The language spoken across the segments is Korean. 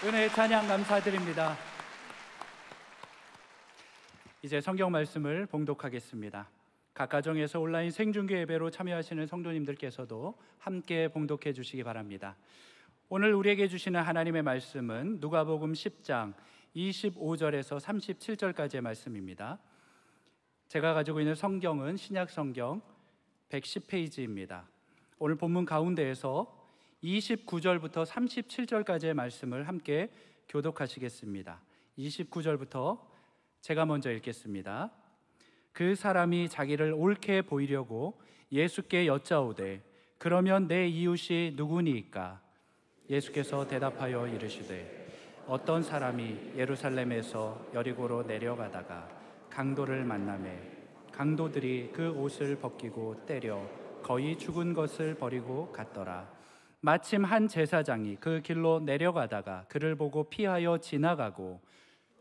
은혜의 찬양 감사드립니다. 이제 성경 말씀을 봉독하겠습니다. 각 가정에서 온라인 생중계 예배로 참여하시는 성도님들께서도 함께 봉독해 주시기 바랍니다. 오늘 우리에게 주시는 하나님의 말씀은 누가복음 10장 25절에서 37절까지의 말씀입니다. 제가 가지고 있는 성경은 신약 성경 110페이지입니다. 오늘 본문 가운데에서 29절부터 37절까지의 말씀을 함께 교독하시겠습니다. 29절부터 제가 먼저 읽겠습니다. 그 사람이 자기를 옳게 보이려고 예수께 여짜오되 그러면 내 이웃이 누구니이까? 예수께서 대답하여 이르시되 어떤 사람이 예루살렘에서 여리고로 내려가다가 강도를 만나매 강도들이 그 옷을 벗기고 때려 거의 죽은 것을 버리고 갔더라. 마침 한 제사장이 그 길로 내려가다가 그를 보고 피하여 지나가고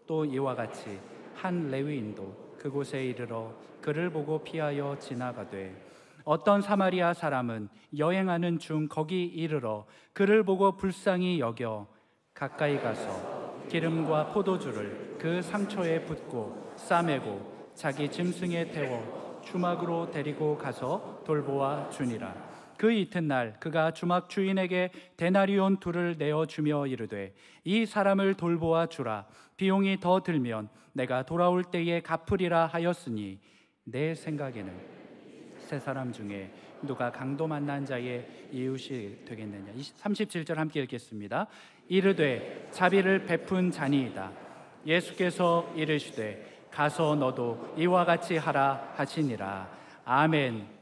또 이와 같이 한 레위인도 그곳에 이르러 그를 보고 피하여 지나가되 어떤 사마리아 사람은 여행하는 중 거기 이르러 그를 보고 불쌍히 여겨 가까이 가서 기름과 포도주를 그 상처에 붓고 싸매고 자기 짐승에 태워 주막으로 데리고 가서 돌보아 주니라. 그 이튿날 그가 주막 주인에게 데나리온 2를 내어주며 이르되 이 사람을 돌보아 주라. 비용이 더 들면 내가 돌아올 때에 갚으리라 하였으니 내 생각에는 세 사람 중에 누가 강도 만난 자의 이웃이 되겠느냐. 37절 함께 읽겠습니다. 이르되 자비를 베푼 자니이다. 예수께서 이르시되 가서 너도 이와 같이 하라 하시니라. 아멘.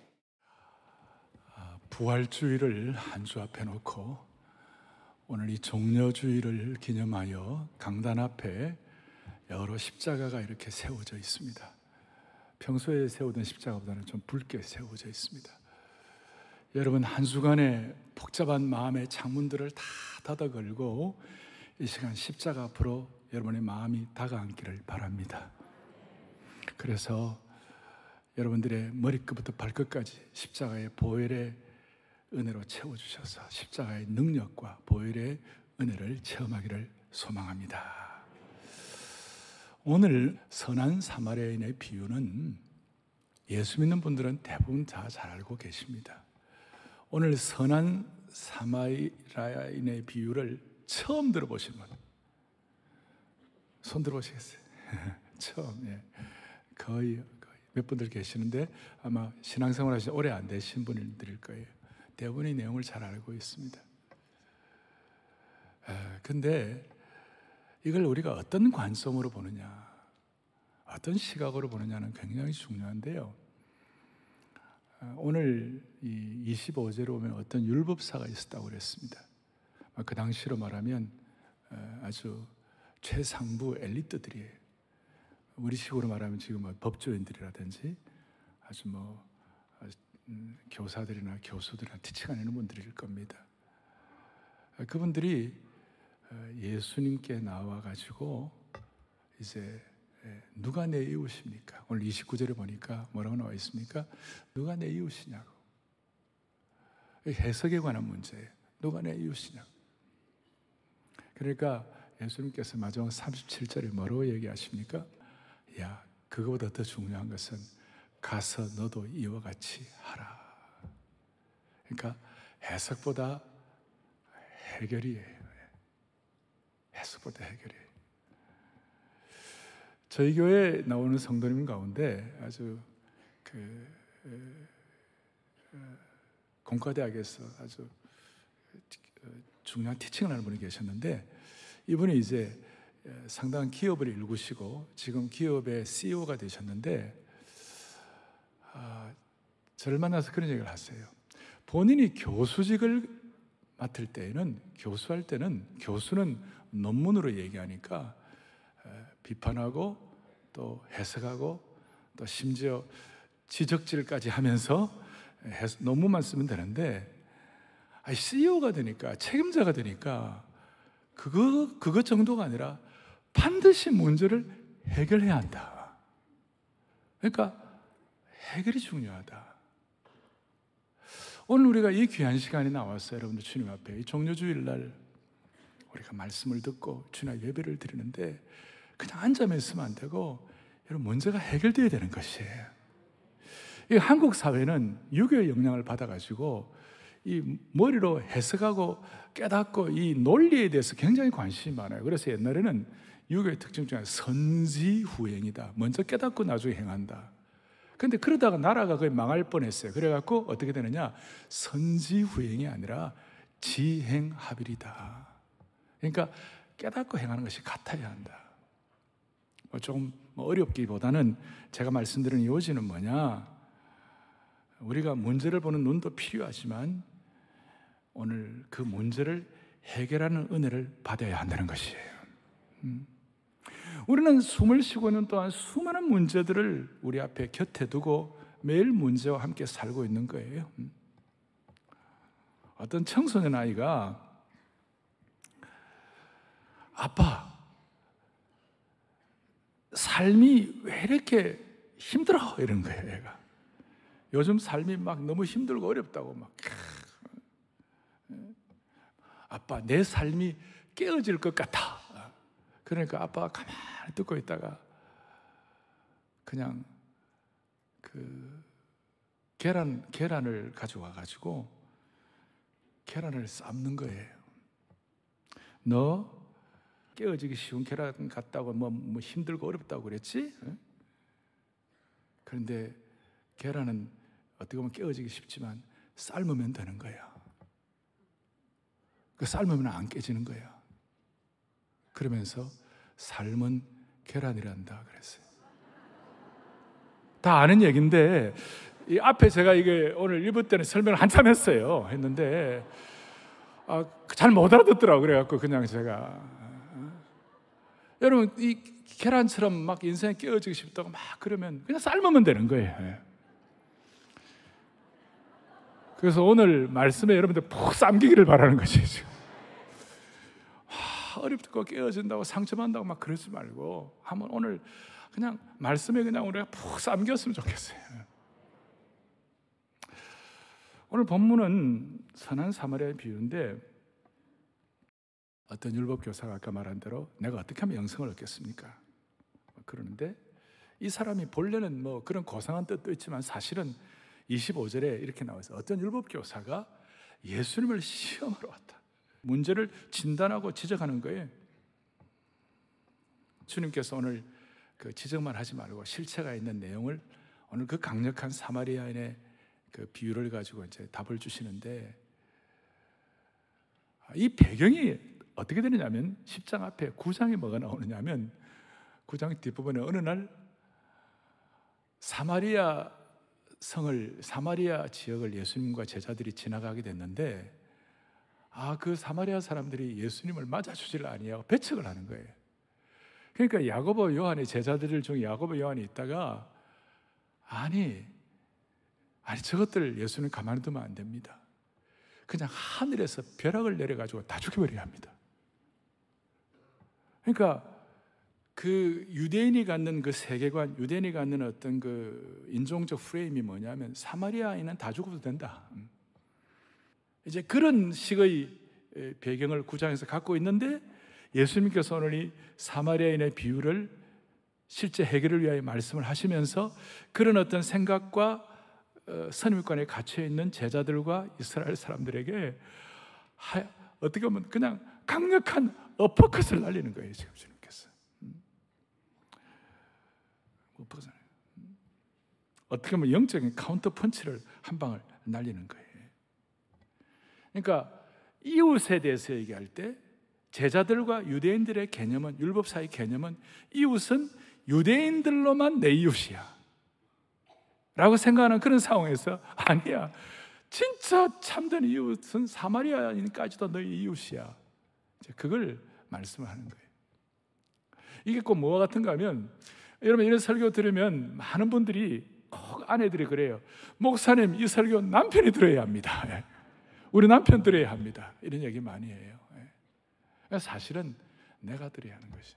부활주의를 한 주 앞에 놓고 오늘 이 종려주의를 기념하여 강단 앞에 여러 십자가가 이렇게 세워져 있습니다. 평소에 세우던 십자가보다는 좀 붉게 세워져 있습니다. 여러분 한 주간의 복잡한 마음의 창문들을 다 닫아 걸고 이 시간 십자가 앞으로 여러분의 마음이 다가앉기를 바랍니다. 그래서 여러분들의 머리끝부터 발끝까지 십자가의 보혈의 은혜로 채워주셔서 십자가의 능력과 보혈의 은혜를 체험하기를 소망합니다. 오늘 선한 사마리아인의 비유는 예수 믿는 분들은 대부분 다 잘 알고 계십니다. 오늘 선한 사마리아인의 비유를 처음 들어보신 분 손 들어보시겠어요? 처음. 예. 거의 몇 분들 계시는데 아마 신앙생활 하신 오래 안 되신 분들일 거예요. 대부분이 내용을 잘 알고 있습니다. 근데 이걸 우리가 어떤 관점으로 보느냐, 어떤 시각으로 보느냐는 굉장히 중요한데요. 오늘 이 25절에 보면 어떤 율법사가 있었다고 그랬습니다. 그 당시로 말하면 아주 최상부 엘리트들이에요. 우리식으로 말하면 지금 법조인들이라든지 아주 교사들이나 교수들이나 티칭하는 분들일 겁니다. 그분들이 예수님께 나와가지고 이제 누가 내 이웃입니까? 오늘 29절에 보니까 뭐라고 나와 있습니까? 누가 내 이웃이냐고. 해석에 관한 문제예요. 누가 내 이웃이냐고. 그러니까 예수님께서 마지막 37절에 뭐라고 얘기하십니까? 야, 그거보다 더 중요한 것은 가서 너도 이와 같이 하라. 그러니까 해석보다 해결이에요. 해석보다 해결이에요. 저희 교회에 나오는 성도님 가운데 아주 공과대학에서 아주 중요한 티칭을 하는 분이 계셨는데 이분이 이제 상당한 기업을 일구시고 지금 기업의 CEO가 되셨는데 저를 만나서 그런 얘기를 하세요. 본인이 교수직을 맡을 때에는 교수할 때는 교수는 논문으로 얘기하니까 비판하고 또 해석하고 또 심지어 지적질까지 하면서 논문만 쓰면 되는데 CEO가 되니까 책임자가 되니까 그거 정도가 아니라 반드시 문제를 해결해야 한다. 그러니까 해결이 중요하다. 오늘 우리가 이 귀한 시간에 나왔어요. 여러분들 주님 앞에 이 종려주일 날 우리가 말씀을 듣고 주님의 예배를 드리는데 그냥 앉아만 있으면 안 되고 여러분 문제가 해결되어야 되는 것이에요. 이 한국 사회는 유교의 영향을 받아가지고 이 머리로 해석하고 깨닫고 이 논리에 대해서 굉장히 관심이 많아요. 그래서 옛날에는 유교의 특징 중에 선지후행이다. 먼저 깨닫고 나중에 행한다. 근데 그러다가 나라가 거의 망할 뻔했어요. 그래갖고 어떻게 되느냐? 선지후행이 아니라 지행합일이다. 그러니까 깨닫고 행하는 것이 같아야 한다. 조금 어렵기보다는 제가 말씀드리는 요지는 뭐냐? 우리가 문제를 보는 눈도 필요하지만 오늘 그 문제를 해결하는 은혜를 받아야 한다는 것이에요. 우리는 숨을 쉬고 있는 동안 수많은 문제들을 우리 앞에 곁에 두고 매일 문제와 함께 살고 있는 거예요. 어떤 청소년 아이가 아빠, 삶이 왜 이렇게 힘들어? 이런 거예요, 얘가. 요즘 삶이 막 너무 힘들고 어렵다고 막. 아빠, 내 삶이 깨어질 것 같아. 그러니까 아빠가 가만히 듣고 있다가 그냥 그 계란을 가져와 가지고 계란을 삶는 거예요. 너 깨어지기 쉬운 계란 같다고 뭐 힘들고 어렵다고 그랬지? 그런데 계란은 어떻게 보면 깨어지기 쉽지만 삶으면 되는 거야. 그 삶으면 안 깨지는 거야. 그러면서 삶은 계란이란다 그랬어요. 다 아는 얘기인데 이 앞에 제가 이게 오늘 1부 때는 설명을 한참 했는데 잘 못 알아듣더라고요. 그래갖고 그냥 제가 여러분 이 계란처럼 막 인생에 깨어지고 싶다고 막 그러면 그냥 삶으면 되는 거예요. 그래서 오늘 말씀에 여러분들 푹 삶기기를 바라는 것이죠. 어렵고 깨어진다고 상처받는다고 막 그러지 말고 한번 오늘 그냥 말씀에 그냥 우리가 푹 삶겼으면 좋겠어요. 오늘 본문은 선한 사마리아의 비유인데 어떤 율법교사가 아까 말한 대로 내가 어떻게 하면 영생을 얻겠습니까? 그러는데 이 사람이 본래는 뭐 그런 고상한 뜻도 있지만 사실은 25절에 이렇게 나와서 어떤 율법교사가 예수님을 시험하러 왔다. 문제를 진단하고 지적하는 거예요. 주님께서 오늘 그 지적만 하지 말고 실체가 있는 내용을 오늘 그 강력한 사마리아인의 그 비유를 가지고 이제 답을 주시는데 이 배경이 어떻게 되느냐면 10장 앞에 9장에 뭐가 나오느냐면 9장 뒷부분에 어느 날 사마리아 지역을 예수님과 제자들이 지나가게 됐는데 그 사마리아 사람들이 예수님을 맞아주질 아니하고 배척을 하는 거예요. 그러니까 야고보 요한의 제자들 중에 야고보 요한이 있다가 아니 저것들 예수님 가만히 두면 안 됩니다. 그냥 하늘에서 벼락을 내려가지고 다 죽여버려야 합니다. 그러니까 그 유대인이 갖는 그 세계관, 유대인이 갖는 어떤 그 인종적 프레임이 뭐냐면 사마리아인은 다 죽어도 된다. 이제 그런 식의 배경을 9장에서 갖고 있는데 예수님께서 오늘 이 사마리아인의 비유를 실제 해결을 위하여 말씀을 하시면서 그런 어떤 생각과 선입관에 갇혀 있는 제자들과 이스라엘 사람들에게 어떻게 보면 그냥 강력한 어퍼컷을 날리는 거예요. 지금 주님께서 어떻게 보면 영적인 카운터 펀치를 한 방을 날리는 거예요. 그러니까 이웃에 대해서 얘기할 때 제자들과 유대인들의 개념은, 율법사의 개념은 이웃은 유대인들로만 내 이웃이야 라고 생각하는 그런 상황에서 아니야, 진짜 참된 이웃은 사마리아인까지도 너희 이웃이야. 그걸 말씀을 하는 거예요. 이게 꼭 뭐와 같은가 하면 여러분 이런 설교 들으면 많은 분들이 꼭 아내들이 그래요. 목사님 이 설교 남편이 들어야 합니다. 우리 남편 들어야 합니다. 이런 얘기 많이 해요. 사실은 내가 들어야 하는 것이.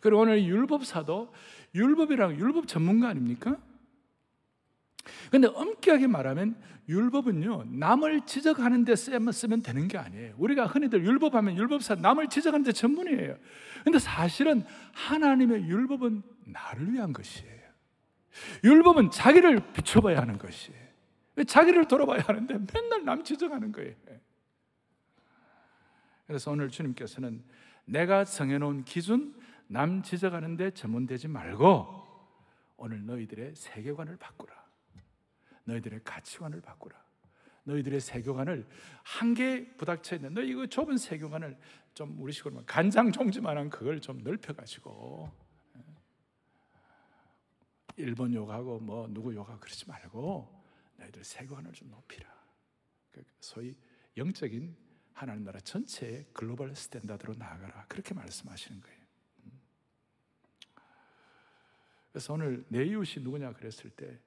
그리고 오늘 율법사도 율법 전문가 아닙니까? 근데 엄격하게 말하면 율법은요, 남을 지적하는 데 쓰면 되는 게 아니에요. 우리가 흔히들 율법하면 율법사 남을 지적하는 데 전문이에요. 근데 사실은 하나님의 율법은 나를 위한 것이에요. 율법은 자기를 비춰봐야 하는 것이에요. 자기를 돌아봐야 하는데 맨날 남 지적하는 거예요. 그래서 오늘 주님께서는 내가 정해놓은 기준, 남 지적하는 데 전문되지 말고 오늘 너희들의 세계관을 바꾸라. 너희들의 가치관을 바꾸라. 너희들의 세계관을 한계에 부닥쳐 있는 너희 그 좁은 세계관을 좀 우리 식으로 간장종지만한 그걸 좀 넓혀가지고, 일본 욕하고 뭐 누구 욕하고 그러지 말고 너희들 세계관을 좀 높이라. 소위 영적인 하나님 나라 전체의 글로벌 스탠다드로 나아가라. 그렇게 말씀하시는 거예요. 그래서 오늘 내 이웃이 누구냐 그랬을 때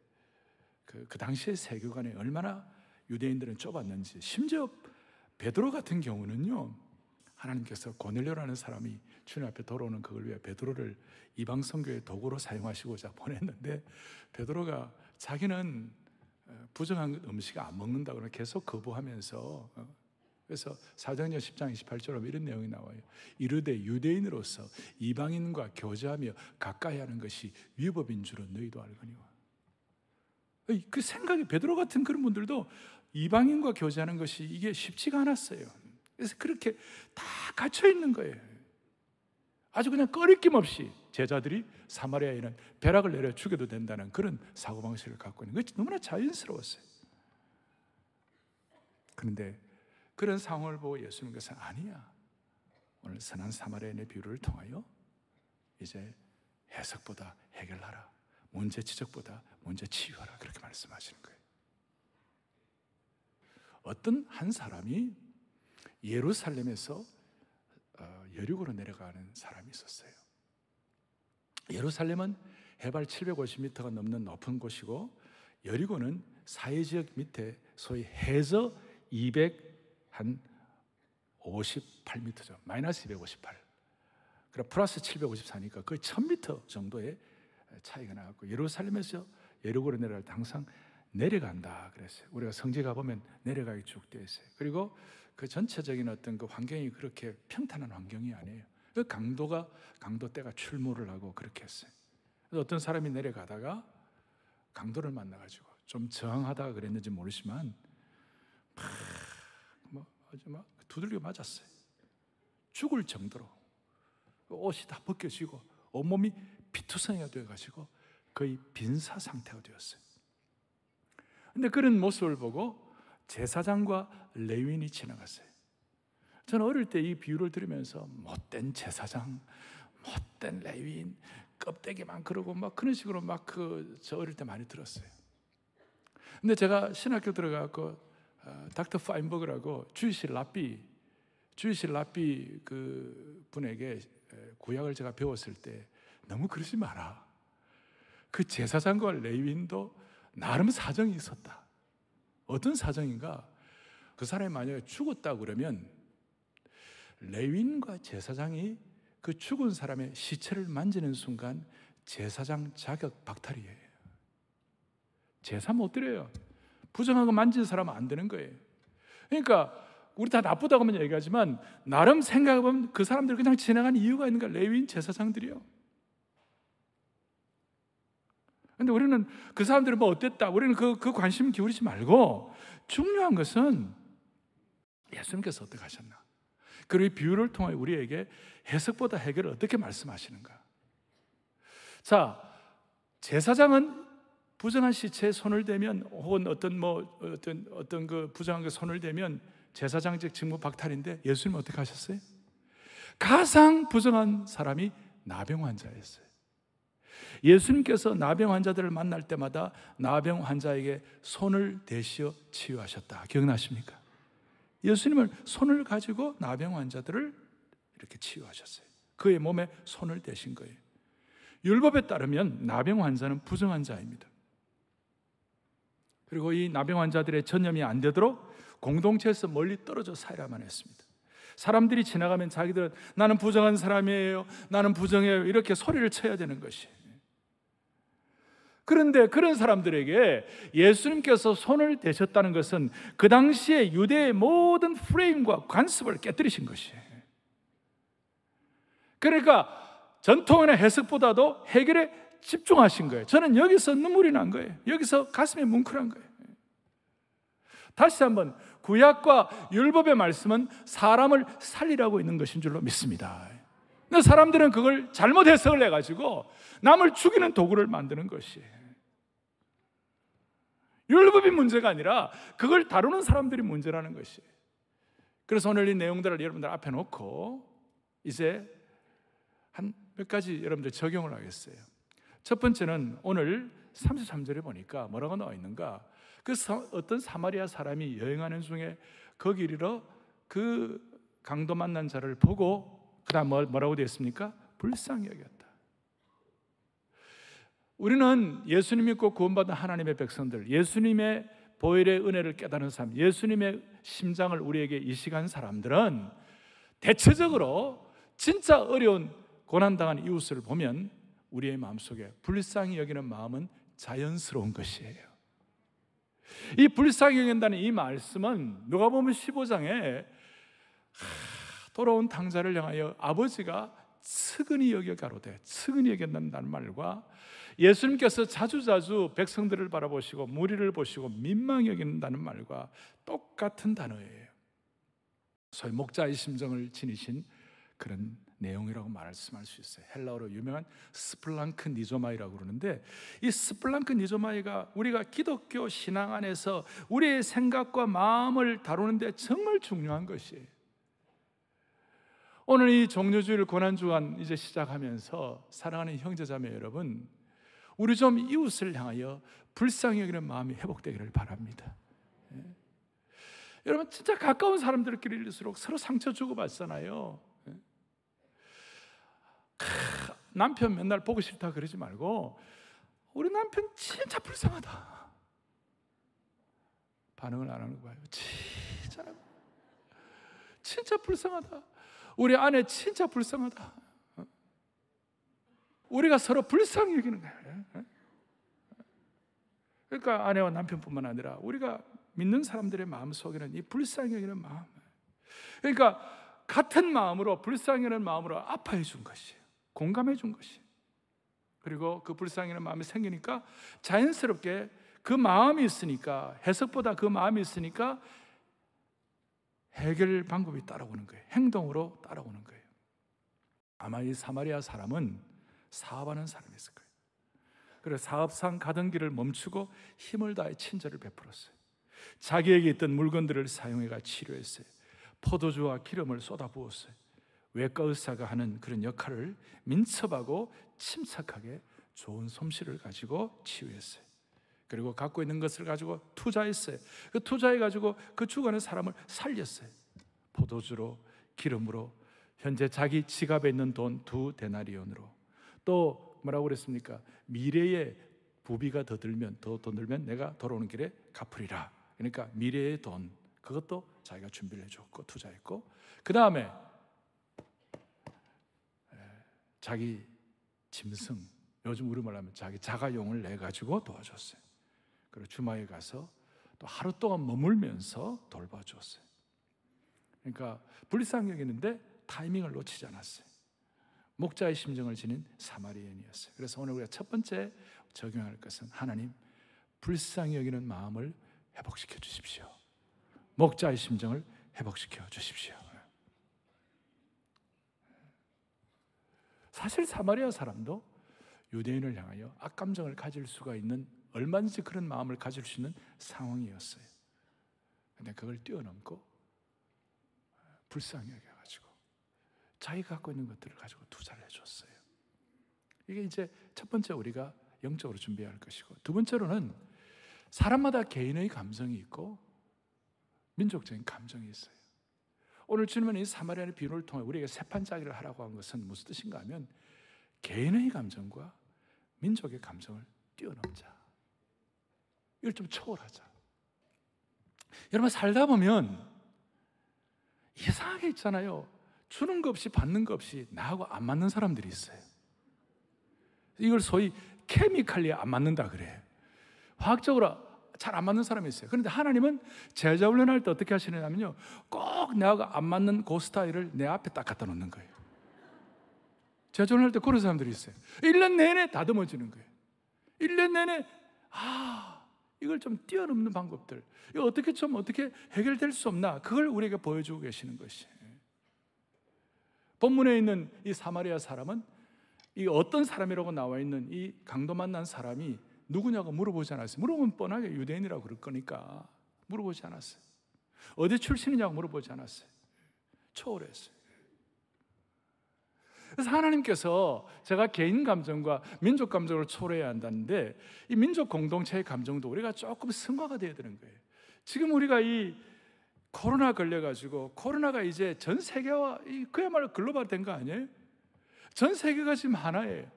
그 당시의 세계관이 얼마나 유대인들은 좁았는지, 심지어 베드로 같은 경우는요, 하나님께서 고넬료라는 사람이 주님 앞에 돌아오는 그걸 위해 베드로를 이방 선교의 도구로 사용하시고자 보냈는데, 베드로가 자기는 부정한 음식 안 먹는다고 계속 거부하면서, 그래서 사도행전 10장 28절에 이런 내용이 나와요. 이르되 유대인으로서 이방인과 교제하며 가까이 하는 것이 위법인 줄은 너희도 알거니와. 그 생각이, 베드로 같은 그런 분들도 이방인과 교제하는 것이 이게 쉽지가 않았어요. 그래서 그렇게 다 갇혀 있는 거예요. 아주 그냥 꺼리낌 없이 제자들이 사마리아에는 벼락을 내려 죽여도 된다는 그런 사고방식을 갖고 있는 것이 너무나 자연스러웠어요. 그런데 그런 상황을 보고 예수님께서 아니야, 오늘 선한 사마리아인의 비유를 통하여 이제 해석보다 해결하라, 문제 지적보다 문제 치유하라, 그렇게 말씀하시는 거예요. 어떤 한 사람이 예루살렘에서 여리고로 내려가는 사람이 있었어요. 예루살렘은 해발 750m가 넘는 높은 곳이고, 여리고는 사해지역 밑에 소위 해저 258m죠. 마이너스 258. 그럼 플러스 754니까 거의 1000m 정도의 차이가 나갖고, 예루살렘에서 여리고로 내려갈 때 항상 내려간다 그랬어요. 우리가 성지 가보면 내려가기 쭉 되어 있어요. 그리고 그 전체적인 어떤 그 환경이 그렇게 평탄한 환경이 아니에요. 그 강도대가 출몰을 하고 그렇게 했어요. 그래서 어떤 사람이 내려가다가 강도를 만나가지고 좀 저항하다가 그랬는지 모르지만 막 두들겨 맞았어요. 죽을 정도로 옷이 다 벗겨지고 온몸이 피투성이가 되어가지고 거의 빈사 상태가 되었어요. 근데 그런 모습을 보고 제사장과 레위인이 지나갔어요. 저는 어릴 때 이 비유를 들으면서 못된 제사장, 못된 레위인, 껍데기만 그러고 막 그런 식으로 막 저 어릴 때 많이 들었어요. 근데 제가 신학교 들어가고 닥터 파인버그라고 주이시 랍비 그 분에게 구약을 제가 배웠을 때, 너무 그러지 마라. 그 제사장과 레위인도 나름 사정이 있었다. 어떤 사정인가? 그 사람이 만약에 죽었다 그러면 레위인과 제사장이 그 죽은 사람의 시체를 만지는 순간 제사장 자격 박탈이에요. 제사 못 드려요. 부정한 거 만지는 사람은 안 되는 거예요. 그러니까 우리 다 나쁘다고만 얘기하지만 나름 생각해보면 그 사람들 그냥 지나간 이유가 있는 거야. 레위인 제사장들이요. 근데 우리는 그 사람들은 뭐 어땠다, 우리는 그 관심 기울이지 말고, 중요한 것은 예수님께서 어떻게 하셨나, 그리고 이 비유를 통해 우리에게 해석보다 해결을 어떻게 말씀하시는가. 자, 제사장은 부정한 시체에 손을 대면, 혹은 어떤 그 부정한 그 손을 대면 제사장직 직무 박탈인데, 예수님은 어떻게 하셨어요? 가장 부정한 사람이 나병 환자였어요. 예수님께서 나병 환자들을 만날 때마다 나병 환자에게 손을 대시어 치유하셨다. 기억나십니까? 예수님은 손을 가지고 나병 환자들을 이렇게 치유하셨어요. 그의 몸에 손을 대신 거예요. 율법에 따르면 나병 환자는 부정한 자입니다. 그리고 이 나병 환자들의 전염이 안 되도록 공동체에서 멀리 떨어져 살아야만 했습니다. 사람들이 지나가면 자기들은 나는 부정한 사람이에요, 나는 부정해요, 이렇게 소리를 쳐야 되는 것이. 그런데 그런 사람들에게 예수님께서 손을 대셨다는 것은 그 당시에 유대의 모든 프레임과 관습을 깨뜨리신 것이에요. 그러니까 전통의 해석보다도 해결에 집중하신 거예요. 저는 여기서 눈물이 난 거예요. 여기서 가슴이 뭉클한 거예요. 다시 한번, 구약과 율법의 말씀은 사람을 살리라고 있는 것인 줄로 믿습니다. 근데 사람들은 그걸 잘못 해석을 해가지고 남을 죽이는 도구를 만드는 것이에요. 율법이 문제가 아니라 그걸 다루는 사람들이 문제라는 것이에요. 그래서 오늘 이 내용들을 여러분들 앞에 놓고 이제 한 몇 가지 여러분들 적용을 하겠어요. 첫 번째는 오늘 33절에 보니까 뭐라고 나와 있는가? 어떤 사마리아 사람이 여행하는 중에 거기 이르러 그 강도 만난 자를 보고 그 다음 뭐라고 되어 있습니까? 불쌍히 여겼다. 우리는 예수님 믿고 구원받은 하나님의 백성들, 예수님의 보혈의 은혜를 깨달은 사람, 예수님의 심장을 우리에게 이식한 사람들은 대체적으로 진짜 어려운 고난당한 이웃을 보면 우리의 마음속에 불쌍히 여기는 마음은 자연스러운 것이에요. 이 불쌍히 여긴다는 이 말씀은 누가복음 15장에 돌아온 탕자를 향하여 아버지가 측은히 여겨 가로되, 측은히 여긴다는 말과 예수님께서 자주자주 백성들을 바라보시고 무리를 보시고 민망히 여긴다는 말과 똑같은 단어예요. 소위 목자의 심정을 지니신 그런 내용이라고 말씀할 수 있어요. 헬라어로 유명한 스플랑크 니조마이라고 그러는데, 이 스플랑크 니조마이가 우리가 기독교 신앙 안에서 우리의 생각과 마음을 다루는데 정말 중요한 것이에요. 오늘 이 종료주일 고난주간 이제 시작하면서 사랑하는 형제자매 여러분, 우리 좀 이웃을 향하여 불쌍히 여기는 마음이 회복되기를 바랍니다. 여러분, 진짜 가까운 사람들끼리일수록 서로 상처 주고받잖아요. 남편 맨날 보고 싶다 그러지 말고, 우리 남편 진짜 불쌍하다, 반응을 안 하는 거예요. 진짜 불쌍하다, 우리 아내 진짜 불쌍하다. 우리가 서로 불쌍히 여기는 거예요. 그러니까 아내와 남편뿐만 아니라 우리가 믿는 사람들의 마음속에는 이 불쌍히 여기는 마음, 그러니까 같은 마음으로, 불쌍히 여기는 마음으로 아파해 준 것이에요. 공감해 준 것이. 그리고 그 불쌍히 여기는 마음이 생기니까 자연스럽게 그 마음이 있으니까, 해석보다 그 마음이 있으니까 해결 방법이 따라오는 거예요. 행동으로 따라오는 거예요. 아마 이 사마리아 사람은 사업하는 사람이었을 거예요. 그래서 사업상 가던 길을 멈추고 힘을 다해 친절을 베풀었어요. 자기에게 있던 물건들을 사용해가 치료했어요. 포도주와 기름을 쏟아부었어요. 외과 의사가 하는 그런 역할을 민첩하고 침착하게 좋은 솜씨를 가지고 치유했어요. 그리고 갖고 있는 것을 가지고 투자했어요. 그 투자해가지고 그 죽어가는 사람을 살렸어요. 포도주로, 기름으로, 현재 자기 지갑에 있는 돈 2데나리온으로. 또 뭐라고 그랬습니까? 미래의 부비가 더 들면 내가 돌아오는 길에 갚으리라. 그러니까 미래의 돈, 그것도 자기가 준비를 해줬고 투자했고, 그 다음에 자기 짐승, 요즘 우리 말로 하면 자기 자가용을 내가지고 도와줬어요. 그리고 주말에 가서 또 하루 동안 머물면서 돌봐줬어요. 그러니까 불쌍히 여기는데 타이밍을 놓치지 않았어요. 목자의 심정을 지닌 사마리아인이었어요. 그래서 오늘 우리가 첫 번째 적용할 것은, 하나님 불쌍히 여기는 마음을 회복시켜 주십시오. 목자의 심정을 회복시켜 주십시오. 사실 사마리아 사람도 유대인을 향하여 악감정을 가질 수가 있는, 얼마든지 그런 마음을 가질 수 있는 상황이었어요. 그런데 그걸 뛰어넘고 불쌍히 여겨가지고 자기가 갖고 있는 것들을 가지고 투자를 해줬어요. 이게 이제 첫 번째 우리가 영적으로 준비해야 할 것이고, 두 번째로는 사람마다 개인의 감정이 있고 민족적인 감정이 있어요. 오늘 주님은 이 사마리아의 비유를 통해 우리에게 세판짜기를 하라고 한 것은 무슨 뜻인가 하면, 개인의 감정과 민족의 감정을 뛰어넘자, 이걸 좀 초월하자. 여러분, 살다 보면 이상하게 있잖아요. 주는 것 없이 받는 것 없이 나하고 안 맞는 사람들이 있어요. 이걸 소위 케미칼리 안 맞는다 그래. 화학적으로 잘 안 맞는 사람이 있어요. 그런데 하나님은 제자 훈련할 때 어떻게 하시느냐면요, 꼭 내가 안 맞는 그 스타일을 내 앞에 딱 갖다 놓는 거예요. 제자 훈련할 때 그런 사람들이 있어요. 1년 내내 다듬어지는 거예요. 1년 내내 이걸 좀 뛰어넘는 방법들, 이거 어떻게 해결될 수 없나, 그걸 우리에게 보여주고 계시는 것이. 본문에 있는 이 사마리아 사람은 이 어떤 사람이라고 나와 있는 이 강도 만난 사람이 누구냐고 물어보지 않았어요. 물어보면 뻔하게 유대인이라고 그럴 거니까 물어보지 않았어요. 어디 출신이냐고 물어보지 않았어요. 초월했어요. 그래서 하나님께서 제가 개인 감정과 민족 감정을 초월해야 한다는데, 이 민족 공동체의 감정도 우리가 조금 승화가 되어야 되는 거예요. 지금 우리가 이 코로나 걸려가지고, 코로나가 이제 전 세계와 그야말로 글로벌 된 거 아니에요? 전 세계가 지금 하나예요.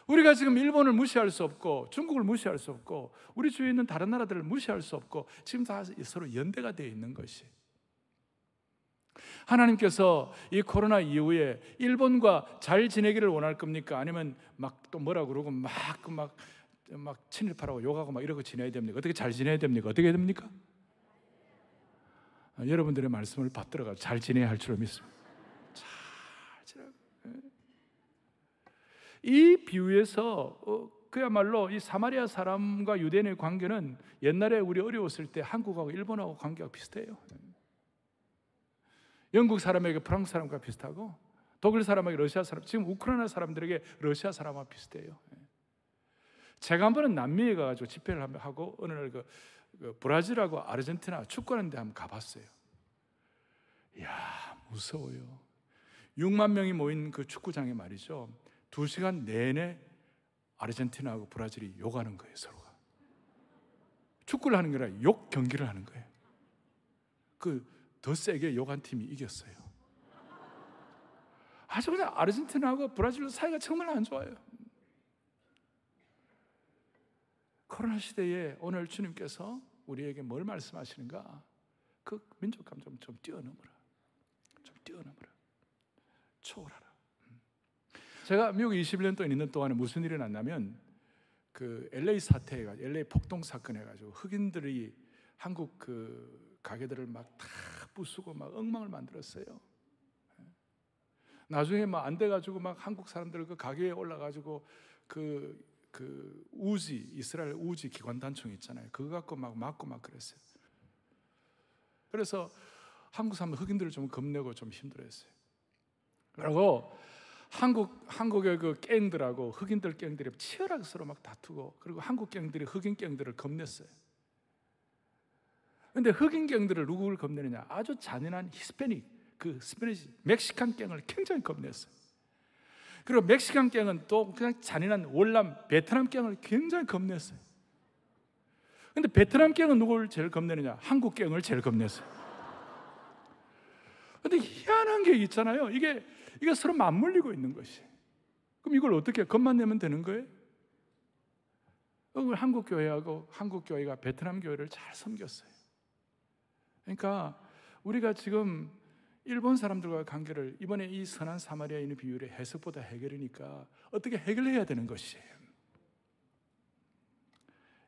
우리가 지금 일본을 무시할 수 없고, 중국을 무시할 수 없고, 우리 주위에 있는 다른 나라들을 무시할 수 없고, 지금 다 서로 연대가 되어 있는 것이. 하나님께서 이 코로나 이후에 일본과 잘 지내기를 원할 겁니까? 아니면 막 또 뭐라 그러고 막 친일파라고 욕하고 막 이러고 지내야 됩니까? 어떻게 잘 지내야 됩니까? 어떻게 해야 됩니까? 여러분들의 말씀을 받들어가 잘 지내야 할 줄로 믿습니다. 잘 지내고. 이 비유에서 그야말로 이 사마리아 사람과 유대인의 관계는 옛날에 우리 어려웠을 때 한국하고 일본하고 관계가 비슷해요. 영국 사람에게 프랑스 사람과 비슷하고, 독일 사람에게 러시아 사람, 지금 우크라이나 사람들에게 러시아 사람과 비슷해요. 제가 한 번은 남미에 가가지고 집회를 하고 어느 날 그 브라질하고 아르헨티나 축구하는 데 한번 가봤어요. 이야, 무서워요. 6만 명이 모인 그 축구장에 말이죠, 2시간 내내 아르헨티나하고 브라질이 욕하는 거예요. 서로가 축구를 하는 게 아니라 욕 경기를 하는 거예요. 더 세게 욕한 팀이 이겼어요. 아주 그냥 아르헨티나하고 브라질 사이가 정말 안 좋아요. 코로나 시대에 오늘 주님께서 우리에게 뭘 말씀하시는가? 그 민족 감정 좀 뛰어넘어라. 좀 뛰어넘어라. 초월하라. 제가 미국 21년 동안 있는 동안에 무슨 일이 났냐면, 그 LA 사태가, LA 폭동 사건 해가지고 흑인들이 한국 그 가게들을 막 다 부수고 막 엉망을 만들었어요. 나중에 막 안 돼가지고 막 한국 사람들 그 가게에 올라가지고 그 우지, 이스라엘 우지 기관단총 있잖아요. 그거 갖고 막 맞고 막 그랬어요. 그래서 한국 사람 흑인들을 좀 겁내고 좀 힘들어했어요. 그리고 한국의 그 갱들하고 흑인들 갱들이 치열하게 서로 막 다투고, 그리고 한국 갱들이 흑인 갱들을 겁냈어요. 그런데 흑인 갱들을 누구를 겁내느냐? 아주 잔인한 히스패닉, 그 스페니시 멕시칸 갱을 굉장히 겁냈어요. 그리고 멕시칸 갱은 또 그냥 잔인한 월남 베트남 갱을 굉장히 겁냈어요. 그런데 베트남 갱은 누구를 제일 겁내느냐? 한국 갱을 제일 겁냈어요. 그런데 희한한 게 있잖아요. 이게 서로 맞물리고 있는 것이. 그럼 이걸 어떻게 겁만 내면 되는 거예요? 한국 교회하고 한국 교회가 베트남 교회를 잘 섬겼어요. 그러니까 우리가 지금 일본 사람들과의 관계를 이번에 이 선한 사마리아인의 비유의 해석보다 해결이니까 어떻게 해결해야 되는 것이에요.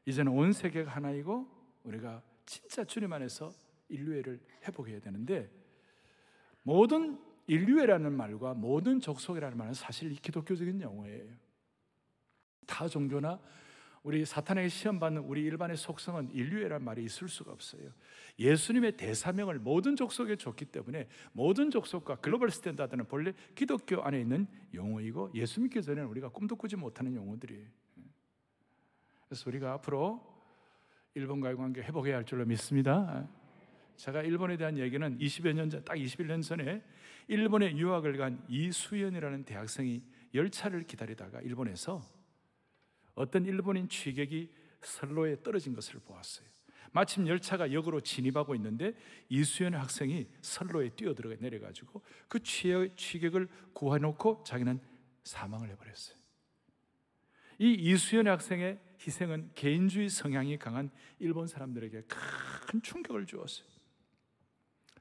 이제는 온 세계가 하나이고 우리가 진짜 주님 안에서 인류애를 회복해야 되는데, 모든 인류애라는 말과 모든 족속이라는 말은 사실 기독교적인 용어예요. 타 종교나 우리 사탄에게 시험받는 우리 일반의 속성은 인류애라는 말이 있을 수가 없어요. 예수님의 대사명을 모든 족속에 줬기 때문에 모든 족속과 글로벌 스탠다드는 본래 기독교 안에 있는 용어이고, 예수 믿기 전에는 우리가 꿈도 꾸지 못하는 용어들이에요. 그래서 우리가 앞으로 일본과의 관계 회복해야 할 줄로 믿습니다. 제가 일본에 대한 얘기는 20여 년 전, 딱 21년 전에 일본에 유학을 간 이수연이라는 대학생이 열차를 기다리다가 일본에서 어떤 일본인 취객이 선로에 떨어진 것을 보았어요. 마침 열차가 역으로 진입하고 있는데 이수연 학생이 선로에 뛰어들어가 내려가지고 그 취객을 구해놓고 자기는 사망을 해버렸어요. 이 이수연 학생의 희생은 개인주의 성향이 강한 일본 사람들에게 큰 충격을 주었어요.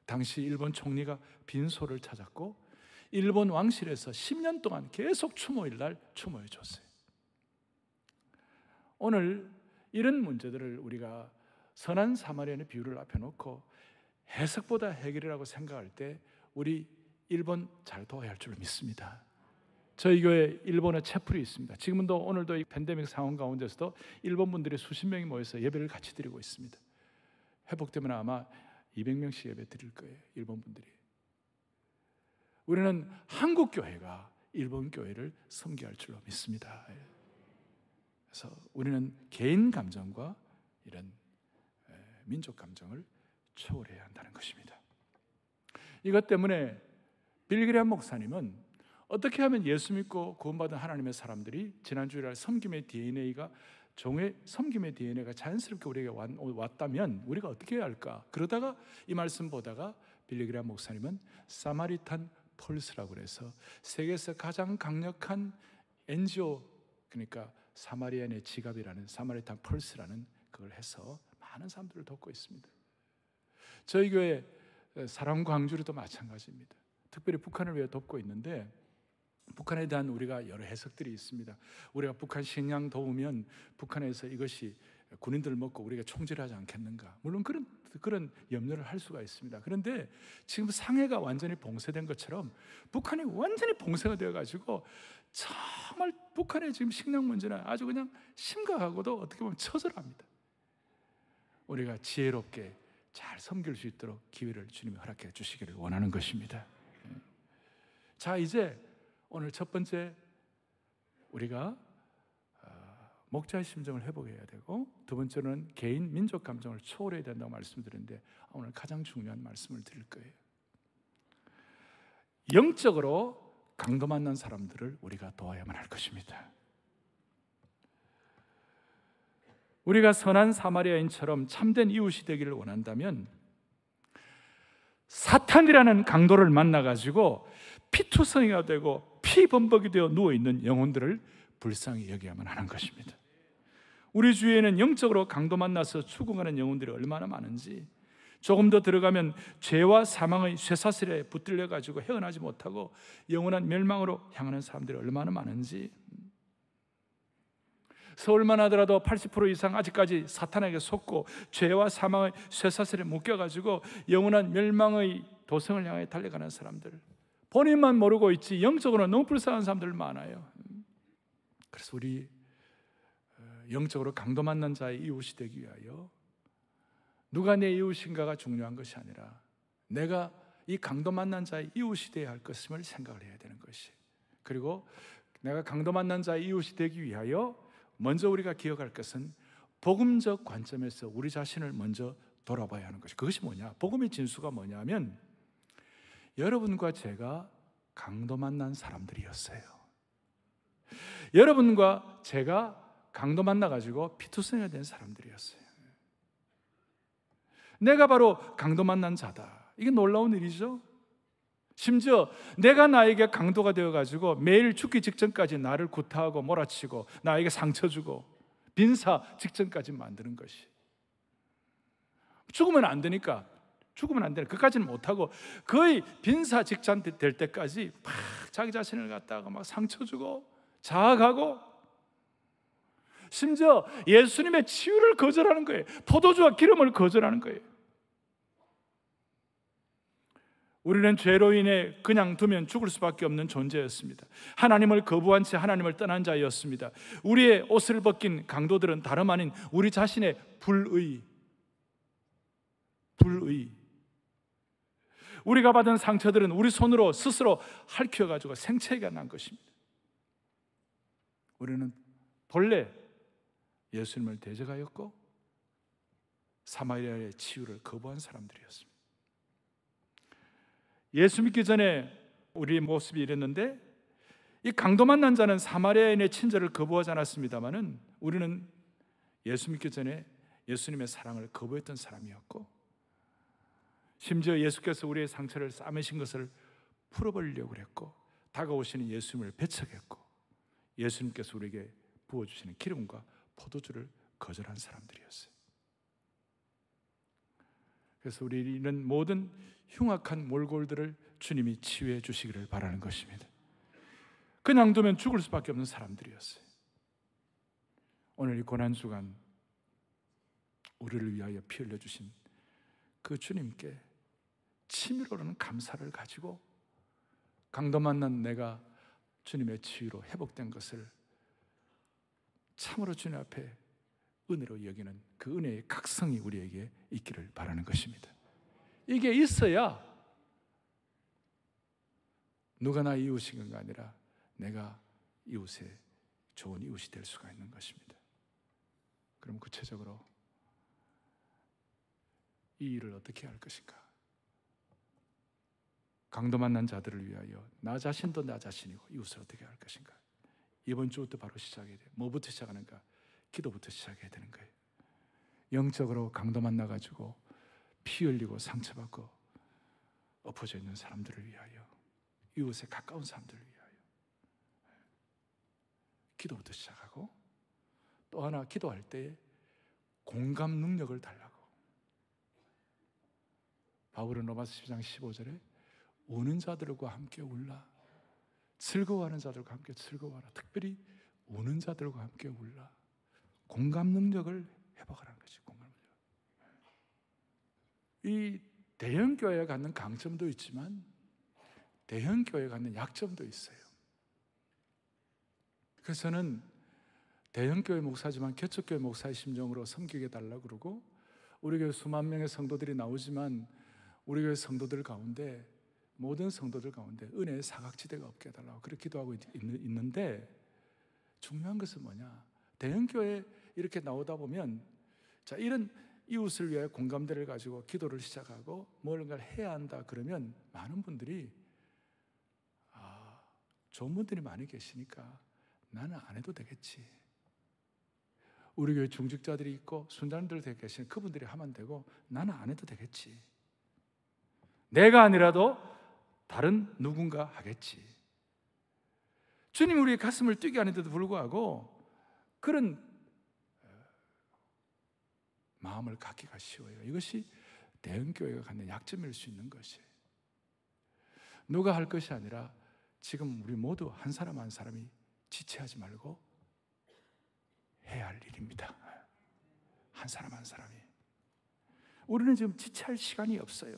당시 일본 총리가 빈소를 찾았고 일본 왕실에서 10년 동안 계속 추모일 날 추모해 줬어요. 오늘 이런 문제들을 우리가 선한 사마리아인의 비유를 앞에 놓고 해석보다 해결이라고 생각할 때 우리 일본 잘 도와야 할 줄로 믿습니다. 저희 교회 일본에 채플이 있습니다. 지금도 오늘도 이 팬데믹 상황 가운데서도 일본 분들이 수십 명이 모여서 예배를 같이 드리고 있습니다. 회복되면 아마 200명씩 예배 드릴 거예요. 일본 분들이. 우리는 한국 교회가 일본 교회를 섬겨야 할 줄로 믿습니다. 그래서 우리는 개인 감정과 이런 민족 감정을 초월해야 한다는 것입니다. 이것 때문에 빌그레함 목사님은 어떻게 하면 예수 믿고 구원받은 하나님의 사람들이 지난주에 섬김의 DNA가 종의 섬김의 DNA가 자연스럽게 우리에게 왔다면 우리가 어떻게 해야 할까? 그러다가 이 말씀 보다가 빌리그레함 목사님은 사마리탄 펄스라고 해서 세계에서 가장 강력한 NGO, 그러니까 사마리안의 지갑이라는 사마리탄 펄스라는 그걸 해서 많은 사람들을 돕고 있습니다. 저희 교회 사랑 광주리도 마찬가지입니다. 특별히 북한을 위해 돕고 있는데 북한에 대한 우리가 여러 해석들이 있습니다. 우리가 북한 식량 도우면 북한에서 이것이 군인들 먹고 우리가 총질하지 않겠는가? 물론 그런 염려를 할 수가 있습니다. 그런데 지금 상해가 완전히 봉쇄된 것처럼 북한이 완전히 봉쇄가 되어가지고 정말 북한의 지금 식량 문제는 아주 그냥 심각하고도 어떻게 보면 처절합니다. 우리가 지혜롭게 잘 섬길 수 있도록 기회를 주님이 허락해 주시기를 원하는 것입니다. 자, 이제 오늘 첫 번째 우리가 목자의 심정을 회복해야 되고, 두 번째는 개인 민족 감정을 초월해야 된다고 말씀드렸는데 오늘 가장 중요한 말씀을 드릴 거예요. 영적으로 강도 만난 사람들을 우리가 도와야만 할 것입니다. 우리가 선한 사마리아인처럼 참된 이웃이 되기를 원한다면 사탄이라는 강도를 만나가지고 피투성이가 되고 피범벅이 되어 누워있는 영혼들을 불쌍히 여겨야만 하는 것입니다. 우리 주위에는 영적으로 강도 만나서 죽어가는 영혼들이 얼마나 많은지, 조금 더 들어가면 죄와 사망의 쇠사슬에 붙들려가지고 헤어나지 못하고 영원한 멸망으로 향하는 사람들이 얼마나 많은지, 서울만 하더라도 80% 이상 아직까지 사탄에게 속고 죄와 사망의 쇠사슬에 묶여가지고 영원한 멸망의 도성을 향해 달려가는 사람들, 본인만 모르고 있지 영적으로 너무 불쌍한 사람들 많아요. 그래서 우리 영적으로 강도 만난 자의 이웃이 되기 위하여 누가 내 이웃인가가 중요한 것이 아니라 내가 이 강도 만난 자의 이웃이 되어야 할 것임을 생각을 해야 되는 것이, 그리고 내가 강도 만난 자의 이웃이 되기 위하여 먼저 우리가 기억할 것은 복음적 관점에서 우리 자신을 먼저 돌아봐야 하는 것이, 그것이 뭐냐? 복음의 진수가 뭐냐면 여러분과 제가 강도 만난 사람들이었어요. 여러분과 제가 강도 만나가지고 피투성이가 된 사람들이었어요. 내가 바로 강도 만난 자다. 이게 놀라운 일이죠. 심지어 내가 나에게 강도가 되어가지고 매일 죽기 직전까지 나를 구타하고 몰아치고 나에게 상처 주고 빈사 직전까지 만드는 것이, 죽으면 안 되니까 그까지는 못하고 거의 빈사 직전 될 때까지 막 자기 자신을 갖다가 막 상처 주고 자학하고, 심지어 예수님의 치유를 거절하는 거예요. 포도주와 기름을 거절하는 거예요. 우리는 죄로 인해 그냥 두면 죽을 수밖에 없는 존재였습니다. 하나님을 거부한 채 하나님을 떠난 자였습니다. 우리의 옷을 벗긴 강도들은 다름 아닌 우리 자신의 불의, 우리가 받은 상처들은 우리 손으로 스스로 핥혀가지고 생채가 난 것입니다. 우리는 본래 예수님을 대적하였고 사마리아의 치유를 거부한 사람들이었습니다. 예수 믿기 전에 우리의 모습이 이랬는데, 이 강도 만난 자는 사마리아인의 친절을 거부하지 않았습니다마는 우리는 예수 믿기 전에 예수님의 사랑을 거부했던 사람이었고, 심지어 예수께서 우리의 상처를 싸매신 것을 풀어버리려고 했고, 다가오시는 예수님을 배척했고, 예수님께서 우리에게 부어주시는 기름과 포도주를 거절한 사람들이었어요. 그래서 우리는 모든 흉악한 몰골들을 주님이 치유해 주시기를 바라는 것입니다. 그냥 두면 죽을 수밖에 없는 사람들이었어요. 오늘 이 고난주간 우리를 위하여 피 흘려주신 그 주님께 치밀어오르는 감사를 가지고 강도 만난 내가 주님의 치유로 회복된 것을 참으로 주님 앞에 은혜로 여기는 그 은혜의 각성이 우리에게 있기를 바라는 것입니다. 이게 있어야 누가 나 이웃인가 아니라 내가 이웃의 좋은 이웃이 될 수가 있는 것입니다. 그럼 구체적으로 이 일을 어떻게 할 것인가? 강도 만난 자들을 위하여 나 자신도 나 자신이고 이웃을 어떻게 할 것인가? 이번 주부터 바로 시작해야 돼요. 뭐부터 시작하는가? 기도부터 시작해야 되는 거예요. 영적으로 강도 만나가지고 피 흘리고 상처받고 엎어져 있는 사람들을 위하여, 이웃에 가까운 사람들을 위하여 기도부터 시작하고, 또 하나 기도할 때에 공감 능력을 달라고. 바울은 로마서 12장 15절에 우는 자들과 함께 울라, 즐거워하는 자들과 함께 즐거워하라. 특별히 우는 자들과 함께 울라. 공감 능력을 회복하라는 것이 공감 능력. 이 대형 교회가 갖는 강점도 있지만 대형 교회가 갖는 약점도 있어요. 그래서 저는 대형 교회 목사지만 개척교회 목사의 심정으로 섬기게 달라고 그러고, 우리 교회 수만 명의 성도들이 나오지만 우리 교회 성도들 가운데, 모든 성도들 가운데 은혜의 사각지대가 없게 해달라고 그렇게 기도하고 있는데, 중요한 것은 뭐냐? 대형 교회 이렇게 나오다 보면, 자, 이런 이웃을 위해 공감대를 가지고 기도를 시작하고 뭔가를 해야 한다 그러면 많은 분들이 좋은 분들이 많이 계시니까 나는 안 해도 되겠지. 우리 교회 중직자들이 있고 순단들이 계시는 그분들이 하면 되고 나는 안 해도 되겠지. 내가 아니라도 다른 누군가 하겠지. 주님 우리의 가슴을 뛰게 하는데도 불구하고 그런 마음을 갖기가 쉬워요. 이것이 대형교회가 갖는 약점일 수 있는 것이에요. 누가 할 것이 아니라 지금 우리 모두 한 사람 한 사람이 지체하지 말고 해야 할 일입니다. 한 사람 한 사람이. 우리는 지금 지체할 시간이 없어요.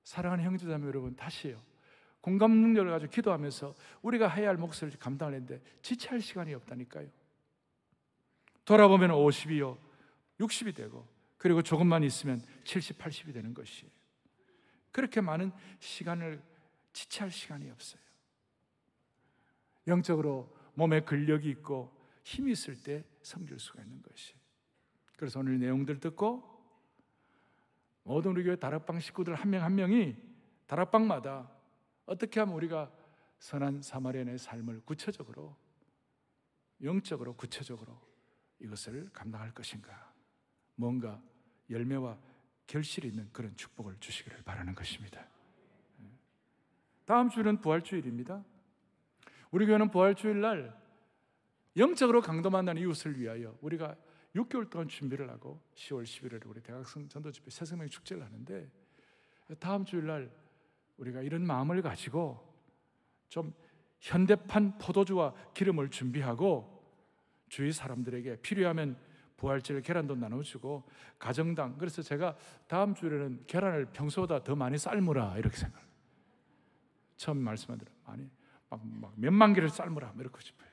사랑하는 형제자매 여러분, 다시요. 공감 능력을 가지고 기도하면서 우리가 해야 할 몫을 감당하는데 지체할 시간이 없다니까요. 돌아보면 50이요 60이 되고, 그리고 조금만 있으면 70, 80이 되는 것이에요. 그렇게 많은 시간을 지체할 시간이 없어요. 영적으로 몸에 근력이 있고 힘이 있을 때 섬길 수가 있는 것이에요. 그래서 오늘 내용들 듣고 모든 우리 교회 다락방 식구들 한 명 한 명이 다락방마다 어떻게 하면 우리가 선한 사마리아인의 삶을 구체적으로, 영적으로 구체적으로 이것을 감당할 것인가, 뭔가 열매와 결실이 있는 그런 축복을 주시기를 바라는 것입니다. 다음 주는 부활주일입니다. 우리 교회는 부활주일 날 영적으로 강도 만난 이웃을 위하여 우리가 6개월 동안 준비를 하고 10월 11일에 우리 대학생 전도집회 새생명 축제를 하는데, 다음 주일 날 우리가 이런 마음을 가지고 좀 현대판 포도주와 기름을 준비하고 주위 사람들에게 필요하면 부활절 계란도 나눠주고 가정당, 그래서 제가 다음 주에는 계란을 평소보다 더 많이 삶으라 이렇게 생각해요. 처음 말씀하더라. 많이 막 몇만 개를 삶으라 이렇게 싶어요.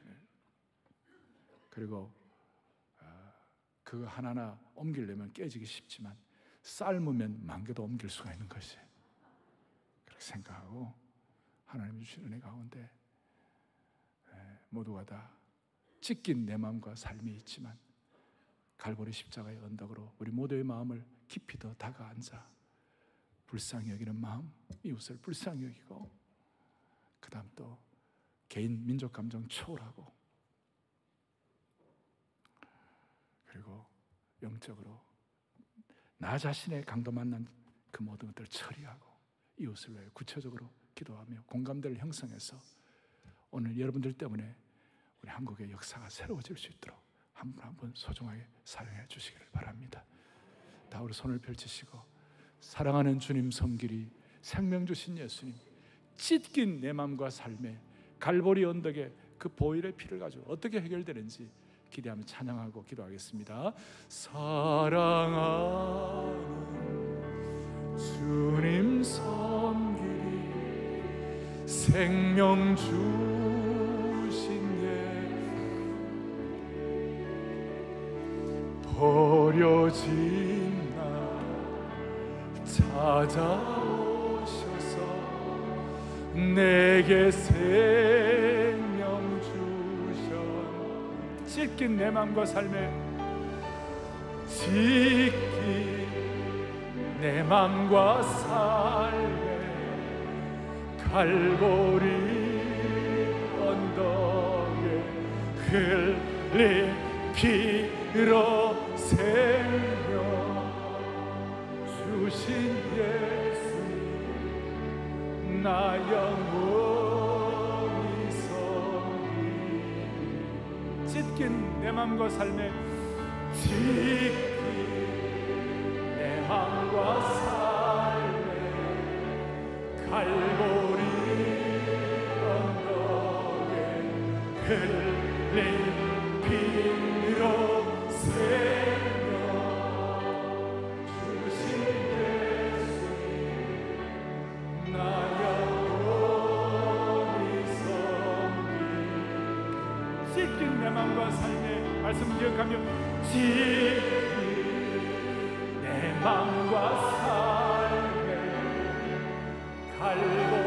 그리고 그거 하나하나 옮기려면 깨지기 쉽지만 삶으면 만 개도 옮길 수가 있는 것이에요. 그렇게 생각하고 하나님 주신 은혜 가운데 모두가 다 찢긴 내 마음과 삶이 있지만 갈보리 십자가의 언덕으로 우리 모두의 마음을 깊이 더 다가앉아 불쌍히 여기는 마음, 이웃을 불쌍히 여기고, 그 다음 또 개인 민족 감정 초월하고, 그리고 영적으로 나 자신의 강도 만난 그 모든 것들을 처리하고 이웃을 위해 구체적으로 기도하며 공감대를 형성해서 오늘 여러분들 때문에 우리 한국의 역사가 새로워질 수 있도록 한 분 한 분 소중하게 사용해 주시기를 바랍니다. 다 우리 손을 펼치시고, 사랑하는 주님 섬기리, 생명 주신 예수님, 찢긴 내 마음과 삶에 갈보리 언덕에 그 보혈의 피를 가지고 어떻게 해결되는지 기대하며 찬양하고 기도하겠습니다. 사랑하는 주님 섬기리 생명 주신 예 버려진 나 찾아오셔서 내게 생명 주셨 찢긴 내 맘과 삶에 찢긴 내 맘과 삶에 갈보리 언덕에 흘린 피로 생명 주신 예수님 나 영원히 섬기리 찢긴 내 맘과 삶에 찢긴 내 맘과 삶에 갈보리 언덕에 흘린 피로 생명 주신 예수님 나 영원히 섬기리 찢긴 내 맘과 삶에 말씀 기억하며 찢긴 내 맘과 삶에 갈고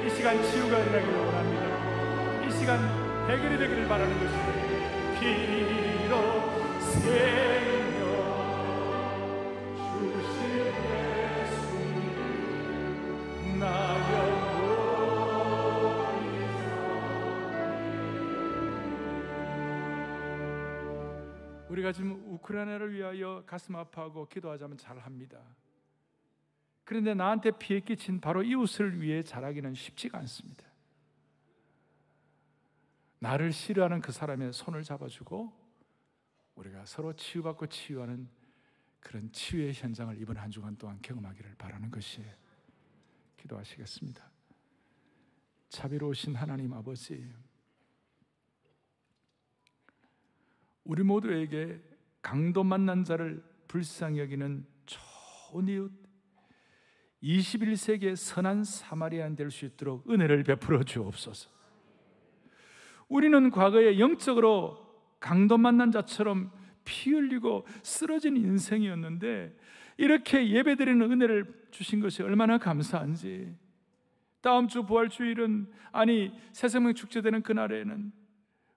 이 시간 치유가 일어나기를 원합니다. 이 시간 해결이 되기를 바라는 것입니다. 피로 생명 주신 예수님 나 영원히 우리가 지금 우크라이나를 위하여 가슴 아파하고 기도하자면 잘합니다. 그런데 나한테 피해 끼친 바로 이웃을 위해 잘하기는 쉽지가 않습니다. 나를 싫어하는 그 사람의 손을 잡아주고 우리가 서로 치유받고 치유하는 그런 치유의 현장을 이번 한 주간 동안 경험하기를 바라는 것이에요. 기도하시겠습니다. 자비로우신 하나님 아버지, 우리 모두에게 강도 만난 자를 불쌍히 여기는 좋은 이웃, 21세기의 선한 사마리아인 될 수 있도록 은혜를 베풀어 주옵소서. 우리는 과거에 영적으로 강도 만난 자처럼 피 흘리고 쓰러진 인생이었는데 이렇게 예배드리는 은혜를 주신 것이 얼마나 감사한지. 다음 주 부활주일은 새생명 축제되는 그날에는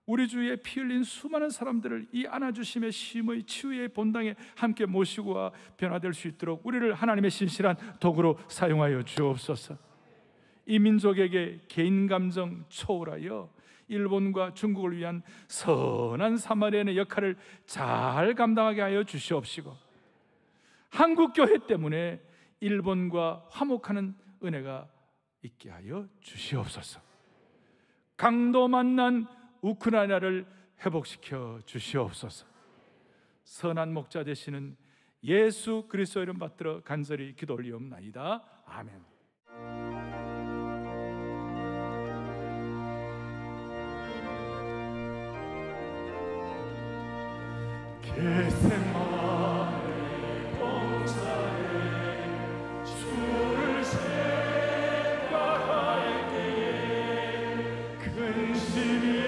우리 주위에 피 흘린 수많은 사람들을 이 안아주심의 쉼의 치유의 본당에 함께 모시고 와 변화될 수 있도록 우리를 하나님의 신실한 도구로 사용하여 주옵소서. 이 민족에게 개인 감정 초월하여 일본과 중국을 위한 선한 사마리아인의 역할을 잘 감당하게 하여 주시옵시고, 한국 교회 때문에 일본과 화목하는 은혜가 있게 하여 주시옵소서. 강도 만난 우크라이나를 회복시켜 주시옵소서. 선한 목자 되시는 예수 그리스도 이름 받들어 간절히 기도 올리옵나이다. 아멘. 겟세마네 동산에 주를 생각할 때에 근심이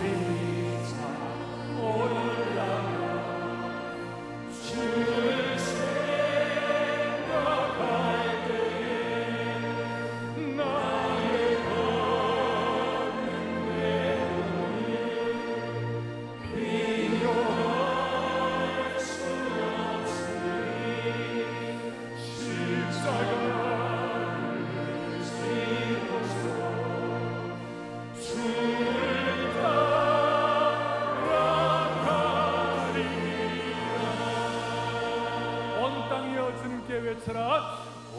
갈보리산 올라가 주를 생각할 때에 나의 걷는 외로움이 비교할 수 없으니 십자가를 지고서 주를 따라가리라. 온 땅이여 주님께 외쳐라.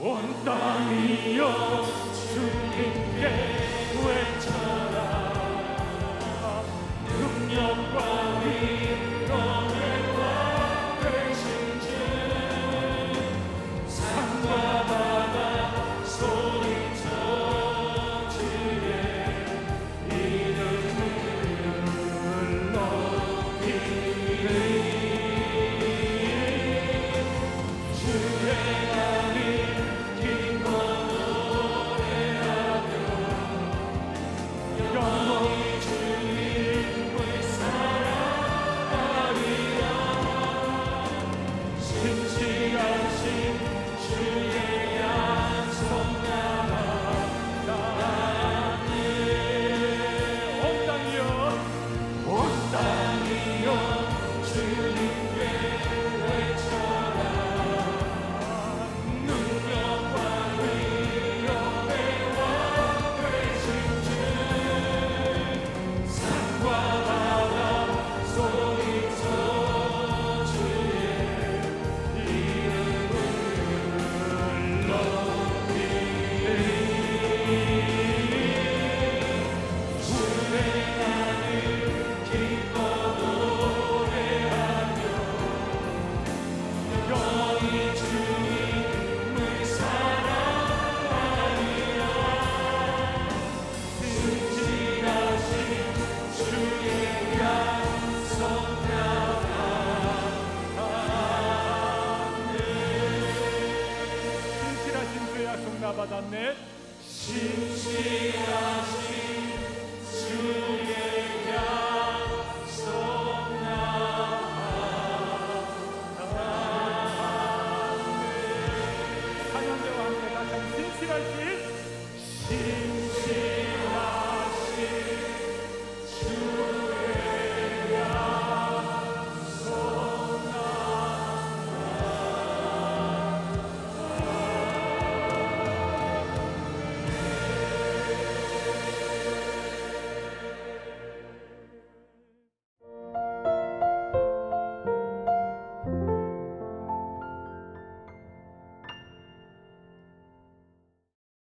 온 땅이여 주님께